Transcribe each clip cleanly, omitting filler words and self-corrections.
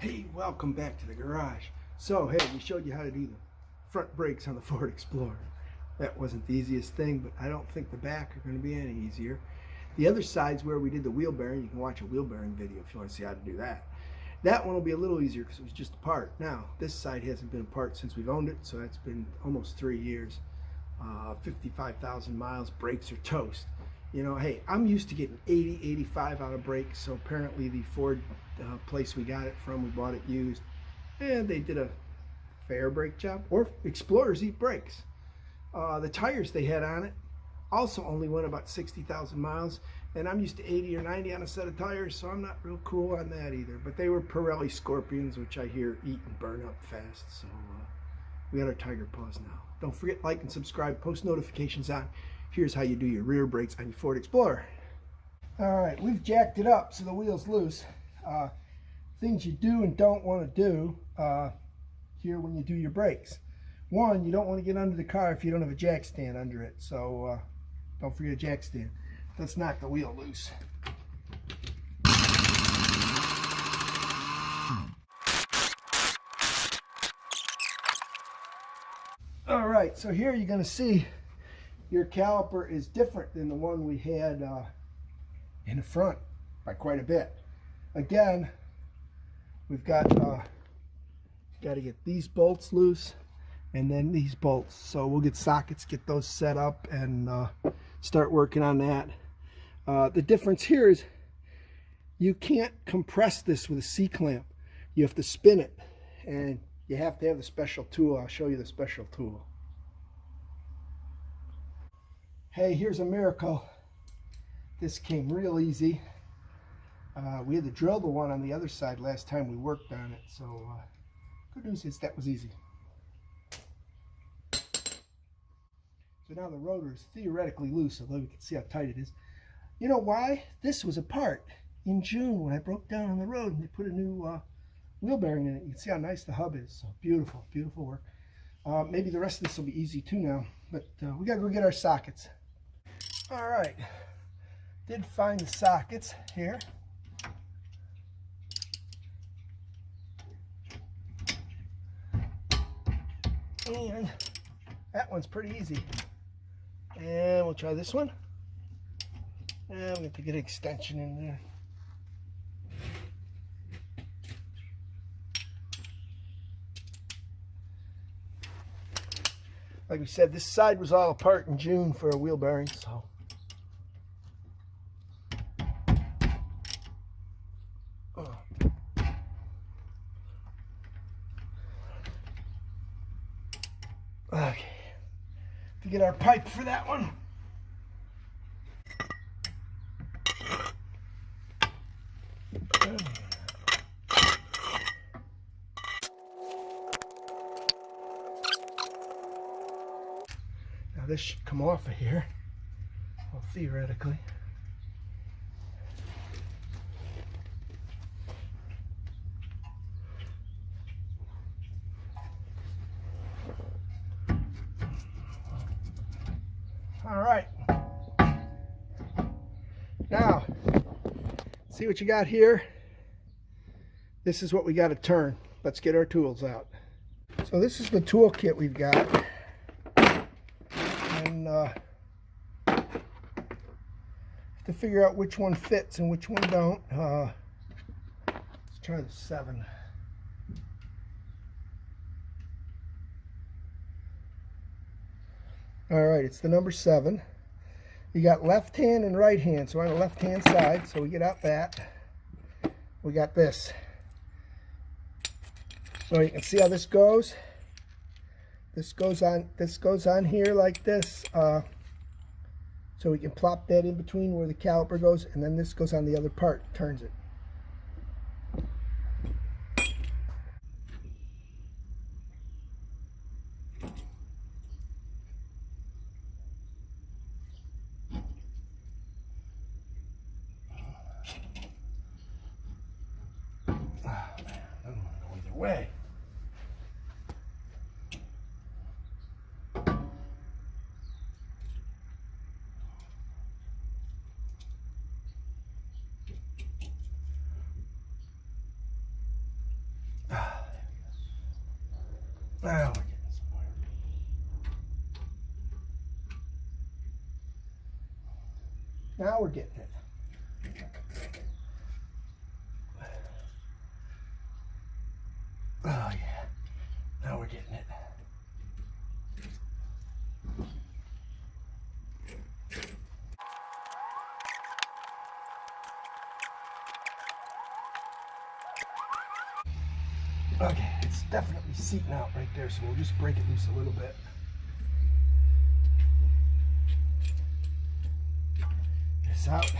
Hey, welcome back to the garage. So, hey, we showed you how to do the front brakes on the Ford Explorer. That wasn't the easiest thing, but I don't think the back are going to be any easier. The other side's where we did the wheel bearing. You can watch a wheel bearing video if you want to see how to do that. That one will be a little easier because it was just a part. Now, this side hasn't been a part since we've owned it, so that's been almost 3 years. 55,000 miles, brakes are toast. You know, hey, I'm used to getting 80, 85 out of brakes, so apparently the Ford place we got it from, we bought it used, and they did a fair brake job. Or Explorers eat brakes. The tires they had on it also only went about 60,000 miles, and I'm used to 80 or 90 on a set of tires, so I'm not real cool on that either. But they were Pirelli Scorpions, which I hear eat and burn up fast, so we got our Tiger Paws now. Don't forget, like and subscribe, post notifications on. Here's how you do your rear brakes on your Ford Explorer. All right, we've jacked it up so the wheel's loose. Things you do and don't want to do here when you do your brakes. One, you don't want to get under the car if you don't have a jack stand under it, so don't forget a jack stand. Let's knock the wheel loose. All right, so here you're going to see your caliper is different than the one we had in the front by quite a bit. Again, we've got to get these bolts loose and then these bolts. So we'll get sockets, get those set up, and start working on that. The difference here is you can't compress this with a C-clamp. You have to spin it, and you have to have the special tool. I'll show you the special tool. Hey, here's a miracle. This came real easy. We had to drill the one on the other side last time we worked on it, so good news is that was easy. So now the rotor is theoretically loose, although you can see how tight it is. You know why? This was a part in June when I broke down on the road and they put a new wheel bearing in it. You can see how nice the hub is. So beautiful, beautiful work. Maybe the rest of this will be easy too now, but we gotta go get our sockets. All right, did find the sockets here. And that one's pretty easy. And we'll try this one. And I'm going to get an extension in there. Like we said, this side was all apart in June for a wheel bearing, so. Okay, to get our pipe for that one. Now this should come off of here, well, theoretically. All right, now see what you got here. This is what we got to turn. Let's get our tools out. So this is the tool kit we've got, and to figure out which one fits and which one don't, let's try the 7. All right, it's the number 7. You got left hand and right hand, so on the left hand side, so we get out that. We got this. So you can see how this goes. This goes on here like this. So we can plop that in between where the caliper goes, and then this goes on the other part, turns it. Way. Now we're getting somewhere. Now we're getting it. Oh yeah, now we're getting it. Okay, it's definitely seating out right there, so we'll just break it loose a little bit. This out.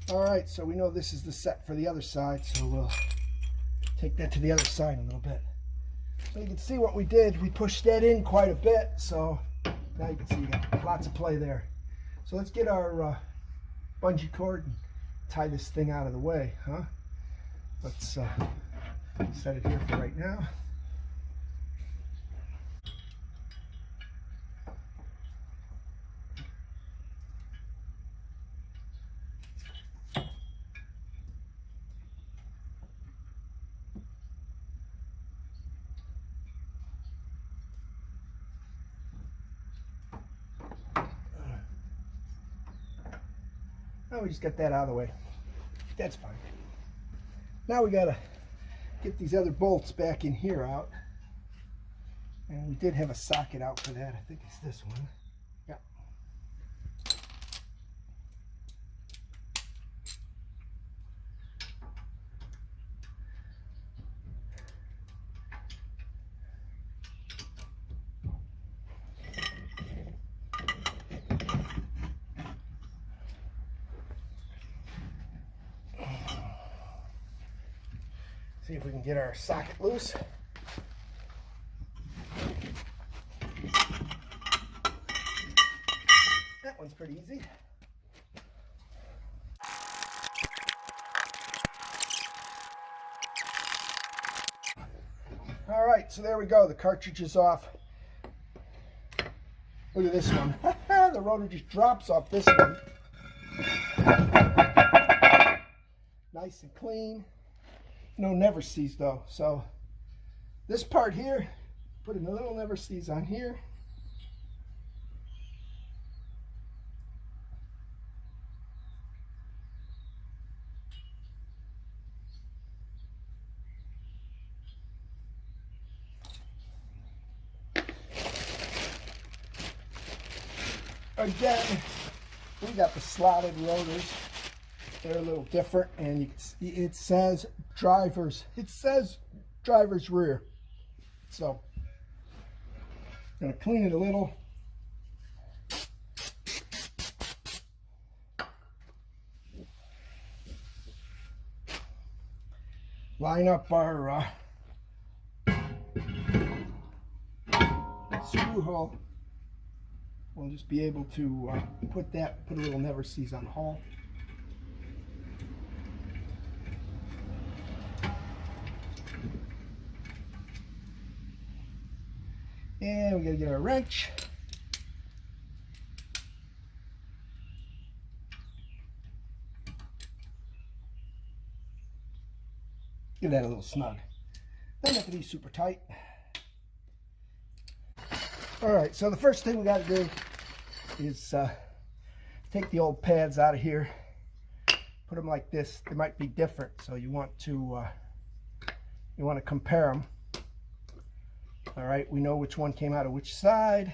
All right, so we know this is the set for the other side, so we'll take that to the other side in a little bit. So you can see what we did. We pushed that in quite a bit, so now you can see you got lots of play there. So let's get our bungee cord and tie this thing out of the way, huh? Let's set it here for right now. Oh, we just got that out of the way. That's fine. Now we gotta get these other bolts back in here out. And we did have a socket out for that. I think it's this one. Yeah. See if we can get our socket loose. That one's pretty easy. All right, so there we go. The cartridge is off. Look at this one. The rotor just drops off this one. Nice and clean. No never sees though. So this part here, putting a little never sees on here. Again, we got the slotted rotors. They're a little different, and you can see it says driver's. It says driver's rear. So, I'm gonna clean it a little. Line up our screw hole. We'll just be able to put a little never sees on the hole. And we gotta get our wrench. Get that a little snug. Doesn't have to be super tight. All right, so the first thing we gotta do is take the old pads out of here. Put them like this. They might be different, so you want to compare them. All right, we know which one came out of which side.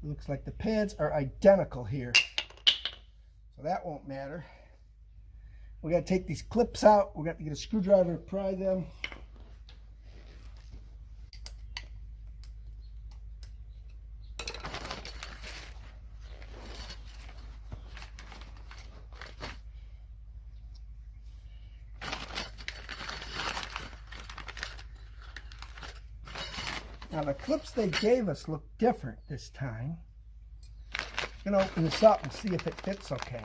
It looks like the pads are identical here, so that won't matter. We got to take these clips out. We got to get a screwdriver to pry them. Now the clips they gave us look different this time. I'm going to open this up and see if it fits okay.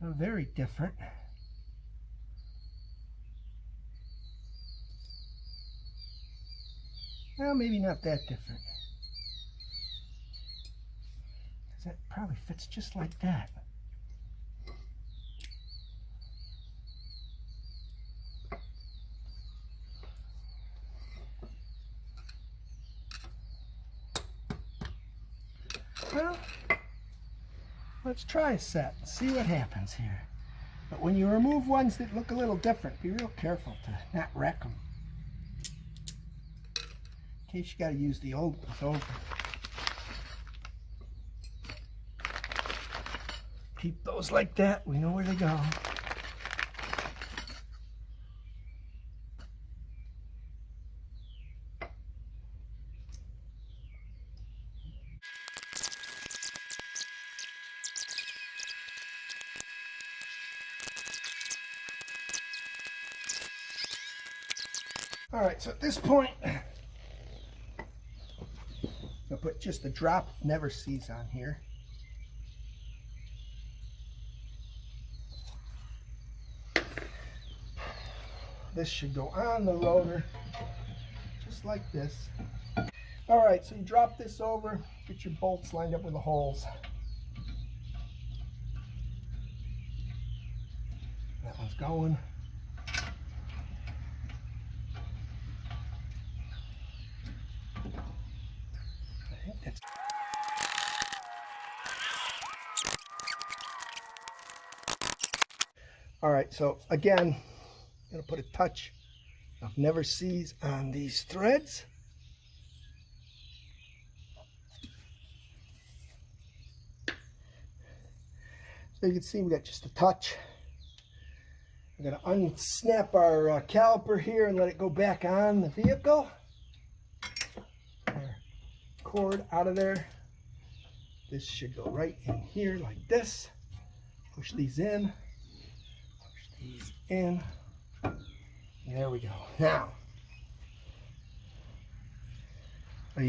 They're very different. Well, maybe not that different. That probably fits just like that. Well, let's try a set and see what happens here. But when you remove ones that look a little different, be real careful to not wreck them. In case you got to use the old ones over. Keep those like that. We know where they go. All right, so at this point, I'll put just a drop of Never Seas on here. This should go on the rotor, just like this. All right, so you drop this over, get your bolts lined up with the holes. That one's going. All right, so again, I'm gonna put a touch of Never Seas on these threads. So you can see we got just a touch. We're gonna unsnap our caliper here and let it go back on the vehicle. Our cord out of there. This should go right in here like this. Push these in. These in. There we go. Now, so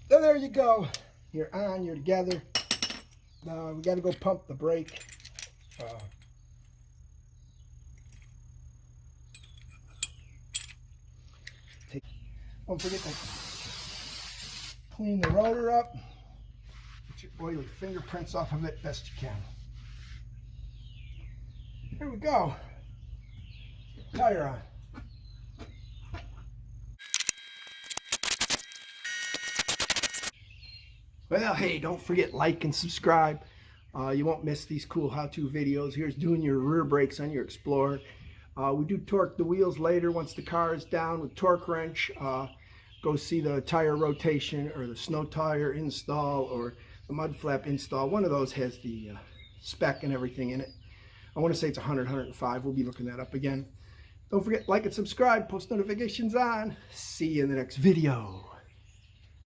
there you go. You're on. You're together. Now we got to go pump the brake. Don't forget to clean the rotor up. Get your oily fingerprints off of it best you can. Here we go. Tire on. Well, hey, don't forget like and subscribe. You won't miss these cool how-to videos. Here's doing your rear brakes on your Explorer. We do torque the wheels later once the car is down with torque wrench. Go see the tire rotation or the snow tire install or the mud flap install. One of those has the spec and everything in it. I want to say it's 100, 105. We'll be looking that up again. Don't forget, like and subscribe, post notifications on. See you in the next video.